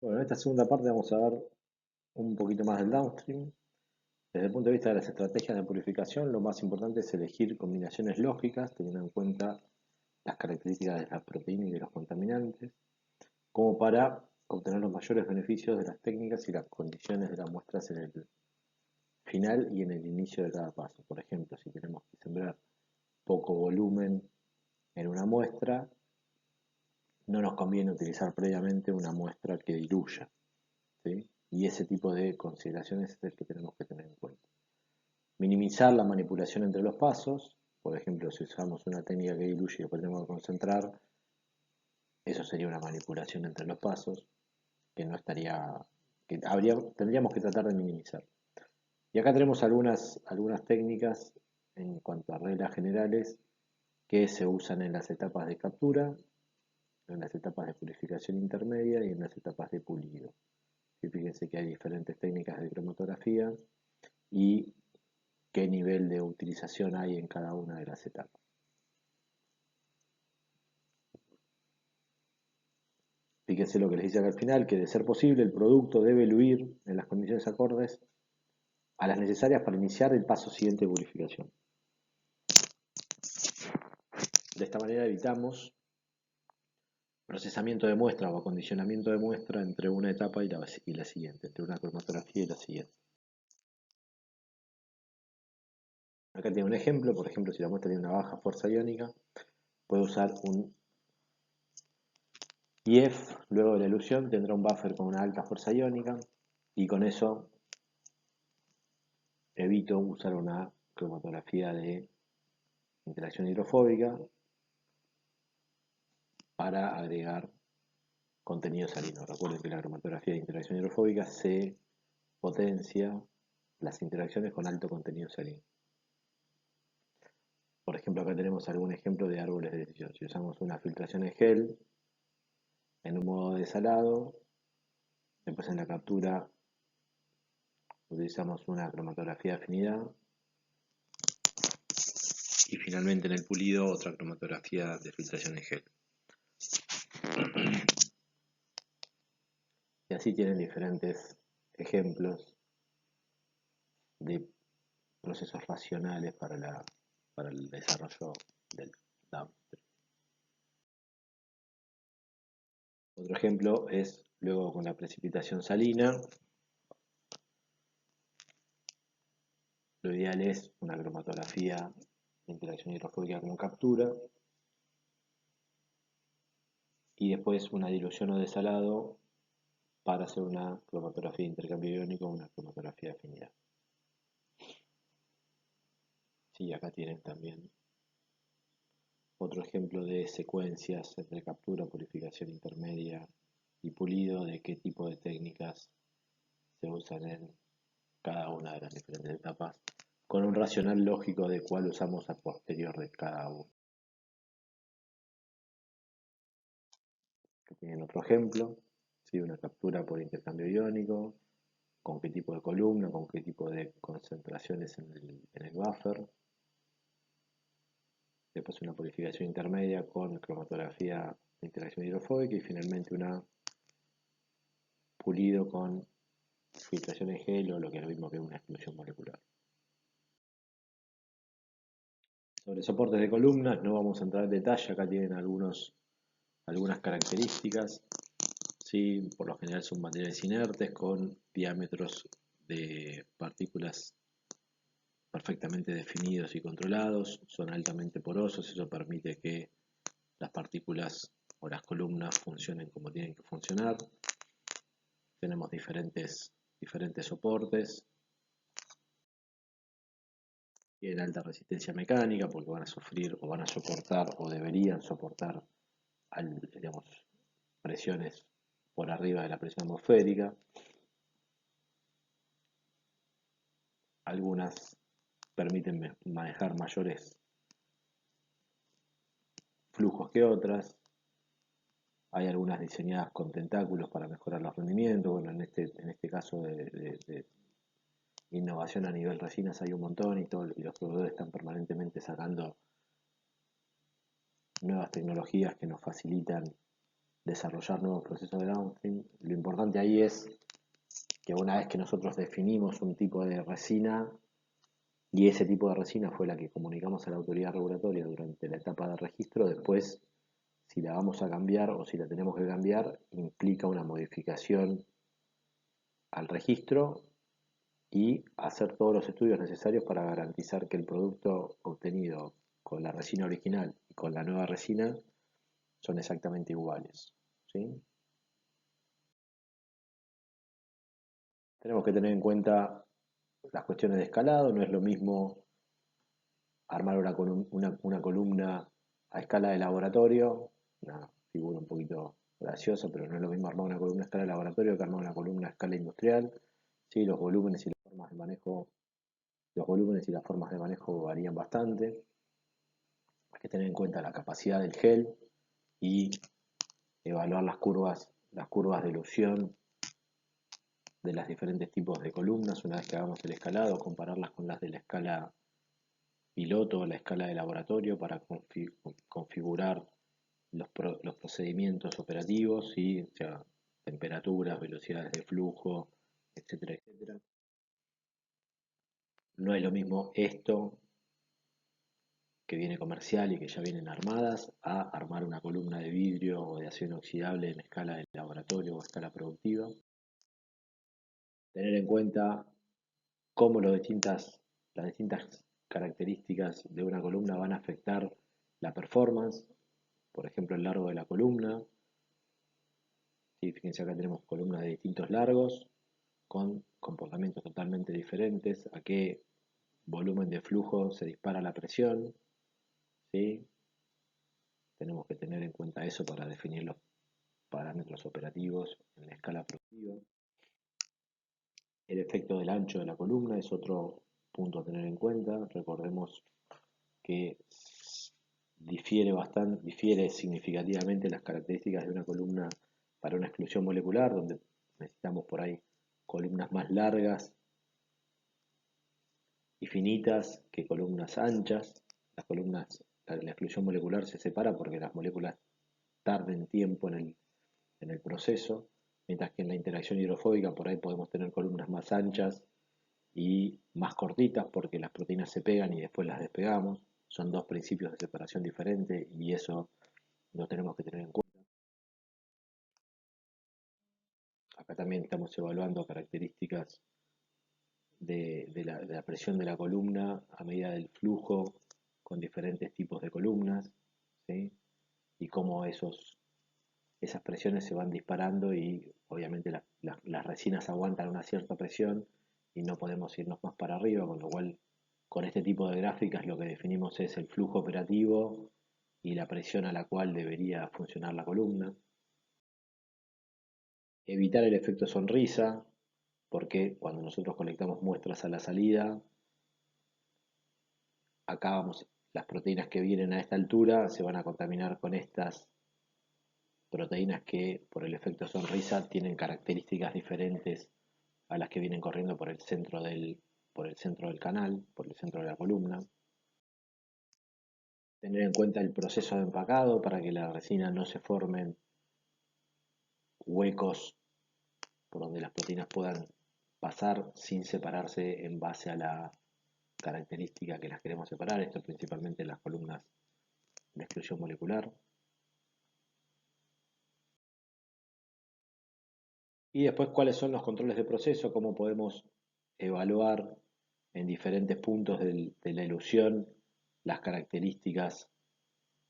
Bueno, en esta segunda parte vamos a ver un poquito más del downstream. Desde el punto de vista de las estrategias de purificación, lo más importante es elegir combinaciones lógicas, teniendo en cuenta las características de las proteínas y de los contaminantes, como para obtener los mayores beneficios de las técnicas y las condiciones de las muestras en el final y en el inicio de cada paso. Por ejemplo, si tenemos que sembrar poco volumen en una muestra, no nos conviene utilizar previamente una muestra que diluya, ¿sí? Y ese tipo de consideraciones es el que tenemos que tener en cuenta. Minimizar la manipulación entre los pasos, por ejemplo, si usamos una técnica que diluye y después tenemos que concentrar, eso sería una manipulación entre los pasos que no estaría, tendríamos que tratar de minimizar. Y acá tenemos algunas técnicas en cuanto a reglas generales que se usan en las etapas de captura, en las etapas de purificación intermedia y en las etapas de pulido. Y fíjense que hay diferentes técnicas de cromatografía y qué nivel de utilización hay en cada una de las etapas. Fíjense lo que les dice acá al final, que de ser posible el producto debe diluir en las condiciones acordes a las necesarias para iniciar el paso siguiente de purificación. De esta manera evitamos procesamiento de muestra o acondicionamiento de muestra entre una etapa y la siguiente, entre una cromatografía y la siguiente. Acá tiene un ejemplo, por ejemplo, si la muestra tiene una baja fuerza iónica, puede usar un IF, luego de la elución tendrá un buffer con una alta fuerza iónica y con eso evito usar una cromatografía de interacción hidrofóbica para agregar contenido salino. Recuerden que la cromatografía de interacción hidrofóbica se potencia las interacciones con alto contenido salino. Por ejemplo, acá tenemos algún ejemplo de árboles de decisión. Si usamos una filtración en gel en un modo desalado, después en la captura utilizamos una cromatografía de afinidad y finalmente en el pulido otra cromatografía de filtración en gel. Y así tienen diferentes ejemplos de procesos racionales para el desarrollo del downstream. Otro ejemplo es luego con la precipitación salina. Lo ideal es una cromatografía de interacción hidrofóbica con captura y después una dilución o desalado para hacer una cromatografía de intercambio iónico o una cromatografía de afinidad. Sí, acá tienen también otro ejemplo de secuencias entre captura, purificación intermedia y pulido, de qué tipo de técnicas se usan en cada una de las diferentes etapas, con un racional lógico de cuál usamos a posterior de cada uno. Aquí tienen otro ejemplo, ¿sí? Una captura por intercambio iónico, con qué tipo de columna, con qué tipo de concentraciones en el buffer. Después una purificación intermedia con cromatografía de interacción hidrofóbica y finalmente una pulido con filtración en gel o lo que es lo mismo que una exclusión molecular. Sobre soportes de columnas no vamos a entrar en detalle, acá tienen algunas características. ¿Sí? Por lo general son materiales inertes con diámetros de partículas perfectamente definidos y controlados, son altamente porosos, eso permite que las partículas o las columnas funcionen como tienen que funcionar. Tenemos diferentes soportes, tienen alta resistencia mecánica porque van a sufrir o van a soportar o deberían soportar digamos, presiones por arriba de la presión atmosférica. Algunas permiten manejar mayores flujos que otras. Hay algunas diseñadas con tentáculos para mejorar los rendimientos. Bueno, en este caso de innovación a nivel resinas hay un montón y los proveedores están permanentemente sacando nuevas tecnologías que nos facilitan desarrollar nuevos procesos de downstream. Lo importante ahí es que una vez que nosotros definimos un tipo de resina y ese tipo de resina fue la que comunicamos a la autoridad regulatoria durante la etapa de registro, después si la vamos a cambiar o si la tenemos que cambiar, implica una modificación al registro y hacer todos los estudios necesarios para garantizar que el producto obtenido con la resina original y con la nueva resina son exactamente iguales. ¿Sí? Tenemos que tener en cuenta las cuestiones de escalado, no es lo mismo armar una columna a escala de laboratorio, una figura un poquito graciosa, pero no es lo mismo armar una columna a escala de laboratorio que armar una columna a escala industrial. Sí, los volúmenes y las formas de manejo, los volúmenes y las formas de manejo varían bastante. Hay que tener en cuenta la capacidad del gel y evaluar las curvas de elusión de los diferentes tipos de columnas una vez que hagamos el escalado, compararlas con las de la escala piloto o la escala de laboratorio para configurar los procedimientos operativos, ¿sí? O sea, temperaturas, velocidades de flujo, etcétera, etcétera. No es lo mismo esto que viene comercial y que ya vienen armadas a armar una columna de vidrio o de acero inoxidable en escala de laboratorio o escala productiva. Tener en cuenta cómo las distintas características de una columna van a afectar la performance, por ejemplo el largo de la columna. ¿Sí? Fíjense acá tenemos columnas de distintos largos con comportamientos totalmente diferentes, a qué volumen de flujo se dispara la presión. ¿Sí? Tenemos que tener en cuenta eso para definir los parámetros operativos en la escala productiva. El efecto del ancho de la columna es otro punto a tener en cuenta. Recordemos que difiere significativamente las características de una columna para una exclusión molecular, donde necesitamos por ahí columnas más largas y finitas que columnas anchas. La exclusión molecular se separa porque las moléculas tarden tiempo en el proceso, mientras que en la interacción hidrofóbica por ahí podemos tener columnas más anchas y más cortitas porque las proteínas se pegan y después las despegamos. Son dos principios de separación diferentes y eso lo tenemos que tener en cuenta. Acá también estamos evaluando características de la presión de la columna a medida del flujo con diferentes tipos de columnas, ¿sí? Y cómo esas presiones se van disparando y obviamente las resinas aguantan una cierta presión y no podemos irnos más para arriba, con lo cual con este tipo de gráficas lo que definimos es el flujo operativo y la presión a la cual debería funcionar la columna. Evitar el efecto sonrisa, porque cuando nosotros colectamos muestras a la salida, acá vamos, las proteínas que vienen a esta altura se van a contaminar con estas proteínas que por el efecto sonrisa tienen características diferentes a las que vienen corriendo por el centro del canal, por el centro de la columna. Tener en cuenta el proceso de empacado para que la resina no se formen huecos por donde las proteínas puedan pasar sin separarse en base a la característica que las queremos separar. Esto principalmente en las columnas de exclusión molecular. Y después, ¿cuáles son los controles de proceso? ¿Cómo podemos evaluar en diferentes puntos de la elusión las características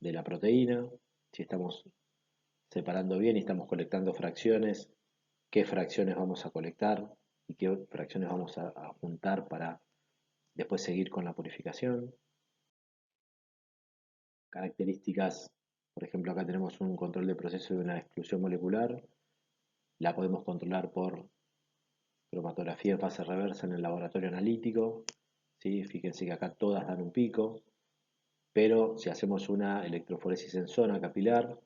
de la proteína? Si estamos separando bien y estamos colectando fracciones, ¿qué fracciones vamos a colectar y qué fracciones vamos a juntar para después seguir con la purificación? Características, por ejemplo, acá tenemos un control de proceso de una exclusión molecular. La podemos controlar por cromatografía en fase reversa en el laboratorio analítico. ¿Sí? Fíjense que acá todas dan un pico, pero si hacemos una electroforesis en zona capilar,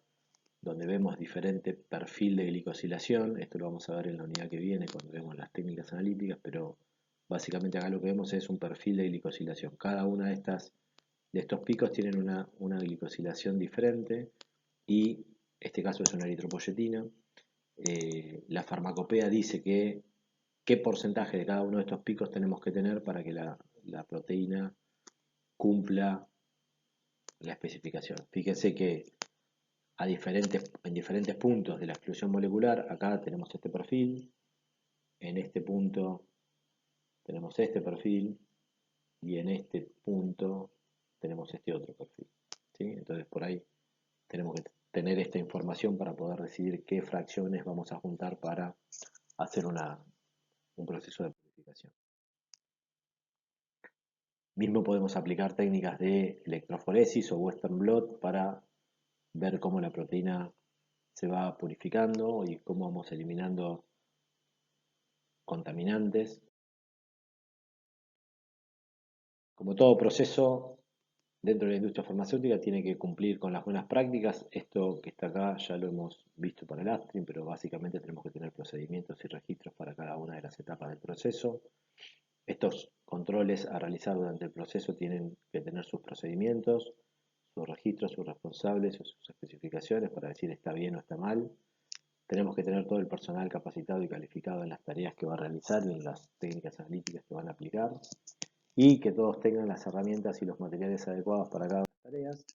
donde vemos diferente perfil de glicosilación, esto lo vamos a ver en la unidad que viene cuando vemos las técnicas analíticas, pero básicamente acá lo que vemos es un perfil de glicosilación. Cada una de estos picos tienen una glicosilación diferente y este caso es una eritropoyetina. la farmacopea dice que qué porcentaje de cada uno de estos picos tenemos que tener para que la proteína cumpla la especificación. Fíjense que en diferentes puntos de la exclusión molecular, acá tenemos este perfil, en este punto tenemos este perfil y en este punto tenemos este otro perfil. ¿Sí? Entonces por ahí tenemos que tener esta información para poder decidir qué fracciones vamos a juntar para hacer un proceso de purificación. Mismo podemos aplicar técnicas de electroforesis o Western blot para ver cómo la proteína se va purificando y cómo vamos eliminando contaminantes. Como todo proceso dentro de la industria farmacéutica tiene que cumplir con las buenas prácticas. Esto que está acá ya lo hemos visto para el upstream, pero básicamente tenemos que tener procedimientos y registros para cada una de las etapas del proceso. Estos controles a realizar durante el proceso tienen que tener sus procedimientos, sus registros, sus responsables, sus especificaciones para decir está bien o está mal. Tenemos que tener todo el personal capacitado y calificado en las tareas que va a realizar y en las técnicas analíticas que van a aplicar. Y que todos tengan las herramientas y los materiales adecuados para cada una de las tareas.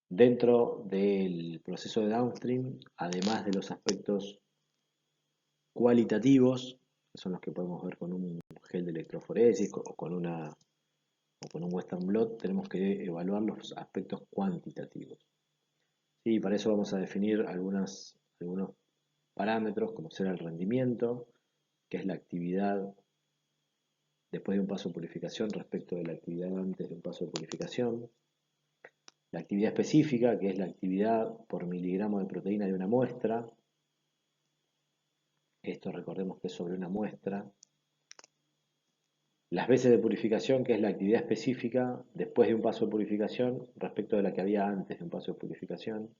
Dentro del proceso de downstream, además de los aspectos cualitativos, que son los que podemos ver con un gel de electroforesis o con un Western blot, tenemos que evaluar los aspectos cuantitativos. Y para eso vamos a definir algunos parámetros, como será el rendimiento, que es la actividad después de un paso de purificación respecto de la actividad antes de un paso de purificación. La actividad específica, que es la actividad por miligramo de proteína de una muestra. Esto recordemos que es sobre una muestra. Las veces de purificación, que es la actividad específica después de un paso de purificación respecto de la que había antes de un paso de purificación.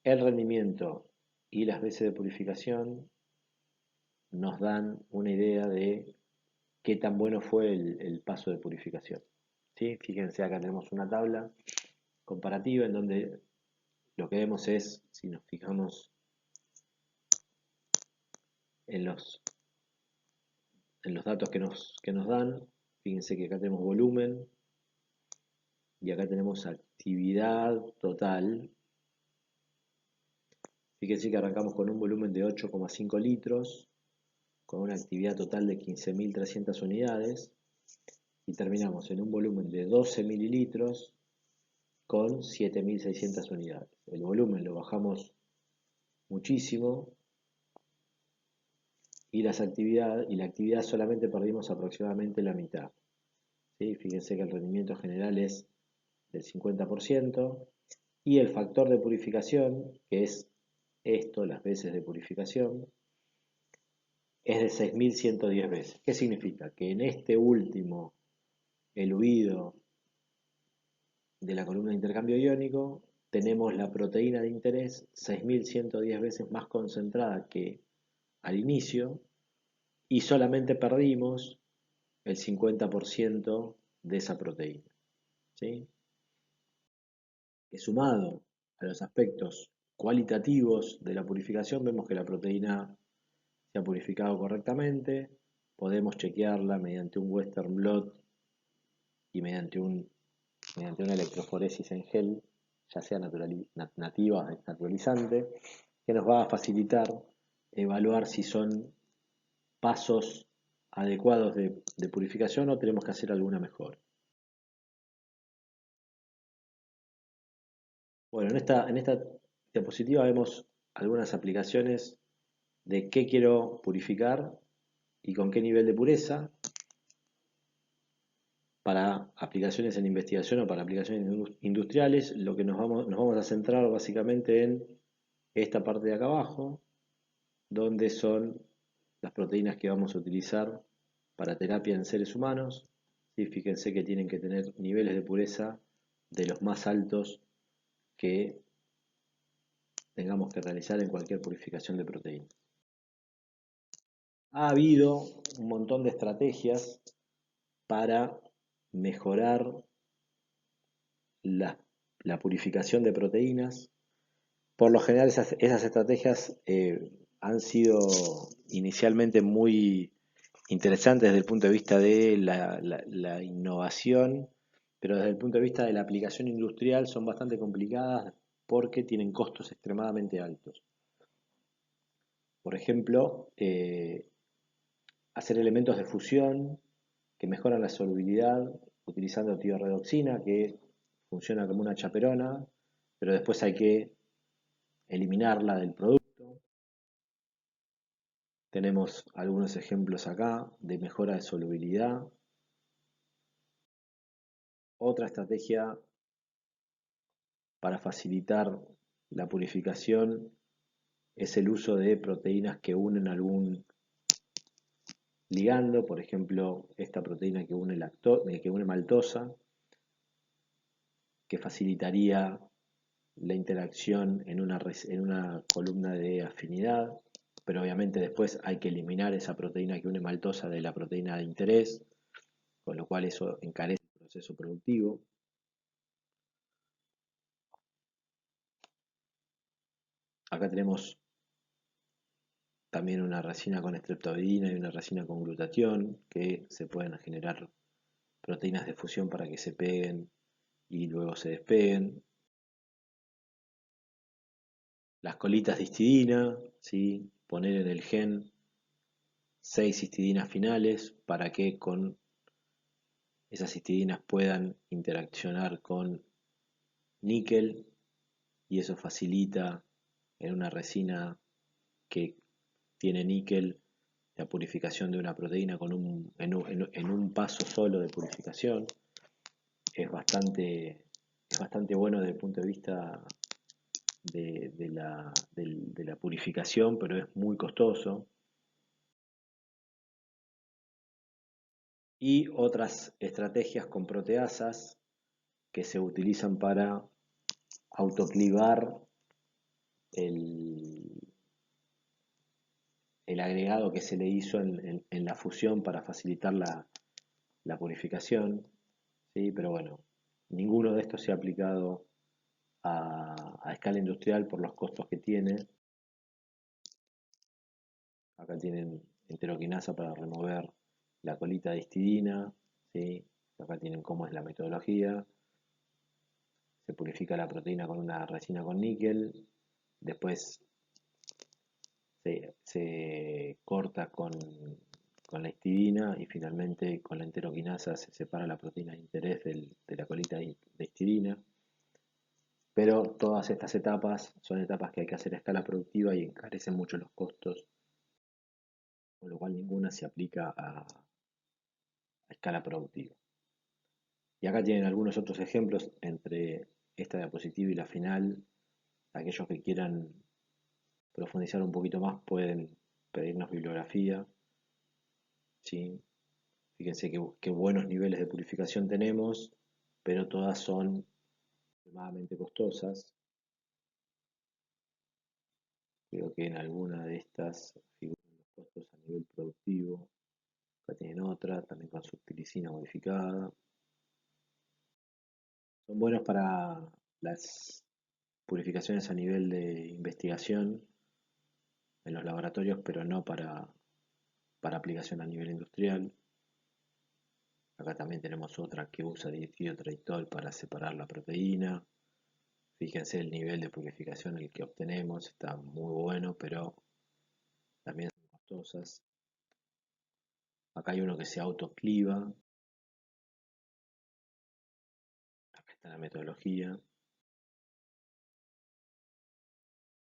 El rendimiento y las veces de purificación nos dan una idea de qué tan bueno fue el paso de purificación. ¿Sí? Fíjense, acá tenemos una tabla comparativa en donde lo que vemos es, si nos fijamos en los datos que nos dan, fíjense que acá tenemos volumen y acá tenemos actividad total. Fíjense que arrancamos con un volumen de 8,5 litros, con una actividad total de 15.300 unidades y terminamos en un volumen de 12 mililitros con 7.600 unidades. El volumen lo bajamos muchísimo y la actividad solamente perdimos aproximadamente la mitad. ¿Sí? Fíjense que el rendimiento general es del 50% y el factor de purificación, que es esto, las veces de purificación, es de 6.110 veces. ¿Qué significa? Que en este último eluido de la columna de intercambio iónico tenemos la proteína de interés 6.110 veces más concentrada que al inicio y solamente perdimos el 50% de esa proteína. ¿Sí? Que sumado a los aspectos cualitativos de la purificación, vemos que la proteína se ha purificado correctamente, podemos chequearla mediante un Western blot y mediante una electroforesis en gel, ya sea nativa o naturalizante, que nos va a facilitar evaluar si son pasos adecuados de purificación o tenemos que hacer alguna mejora. Bueno, en esta diapositiva vemos algunas aplicaciones de qué quiero purificar y con qué nivel de pureza para aplicaciones en investigación o para aplicaciones industriales. Lo que nos vamos a centrar básicamente en esta parte de acá abajo, donde son las proteínas que vamos a utilizar para terapia en seres humanos. ¿Sí? Fíjense que tienen que tener niveles de pureza de los más altos que tengamos que realizar en cualquier purificación de proteínas. Ha habido un montón de estrategias para mejorar las la purificación de proteínas. Por lo general esas estrategias han sido inicialmente muy interesantes desde el punto de vista de la innovación, pero desde el punto de vista de la aplicación industrial son bastante complicadas porque tienen costos extremadamente altos. Por ejemplo, hacer elementos de fusión que mejoran la solubilidad utilizando tiorredoxina, que funciona como una chaperona, pero después hay que eliminarla del producto. Tenemos algunos ejemplos acá de mejora de solubilidad. Otra estrategia para facilitar la purificación es el uso de proteínas que unen algún ligando, por ejemplo, esta proteína que une maltosa, que facilitaría la interacción en una columna de afinidad, pero obviamente después hay que eliminar esa proteína que une maltosa de la proteína de interés, con lo cual eso encarece el proceso productivo. Acá tenemos también una resina con streptovidina y una resina con glutatión, que se pueden generar proteínas de fusión para que se peguen y luego se despeguen. Las colitas de histidina, ¿sí? Poner en el gen 6 histidinas finales para que con esas histidinas puedan interaccionar con níquel y eso facilita en una resina que tiene níquel la purificación de una proteína en un paso solo de purificación. Es bastante bueno desde el punto de vista de la purificación, pero es muy costoso. Y otras estrategias con proteasas que se utilizan para autoclivar el, el agregado que se le hizo en la fusión para facilitar la purificación, ¿sí? Pero bueno, ninguno de estos se ha aplicado a escala industrial por los costos que tiene. Acá tienen enteroquinasa para remover la colita de histidina, ¿sí? Acá tienen cómo es la metodología. Se purifica la proteína con una resina con níquel, después se corta con la histidina y finalmente con la enteroquinasa se separa la proteína de interés de la colita de histidina. Pero todas estas etapas son etapas que hay que hacer a escala productiva y encarecen mucho los costos, con lo cual ninguna se aplica a escala productiva. Y acá tienen algunos otros ejemplos entre esta diapositiva y la final. Aquellos que quieran profundizar un poquito más pueden pedirnos bibliografía, ¿sí? Fíjense qué buenos niveles de purificación tenemos, pero todas son extremadamente costosas. Creo que en alguna de estas figuran los costos a nivel productivo. Acá tienen otra, también con subtilisina modificada. Son buenos para las purificaciones a nivel de investigación en los laboratorios, pero no para aplicación a nivel industrial. Acá también tenemos otra que usa dithiotraitol para separar la proteína. Fíjense el nivel de purificación el que obtenemos, está muy bueno, pero también son costosas. Acá hay uno que se autocliva. Acá está la metodología.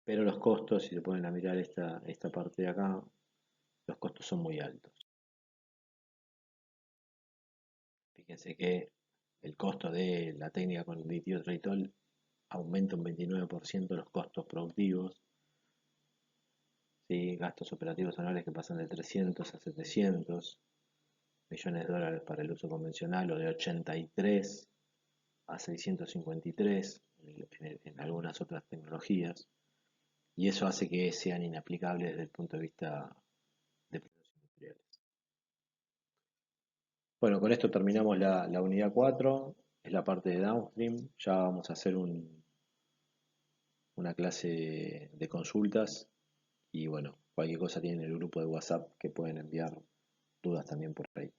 Pero los costos, si se ponen a mirar esta parte de acá, los costos son muy altos. Fíjense que el costo de la técnica con dithiotraitol aumenta un 29% los costos productivos, ¿sí? Gastos operativos anuales que pasan de 300 a 700 millones de dólares para el uso convencional o de 83 a 653 en algunas otras tecnologías. Y eso hace que sean inaplicables desde el punto de vista de procesos industriales. Bueno, con esto terminamos la unidad 4. es la parte de downstream. Ya vamos a hacer una clase de consultas y bueno, cualquier cosa tienen el grupo de WhatsApp que pueden enviar dudas también por ahí.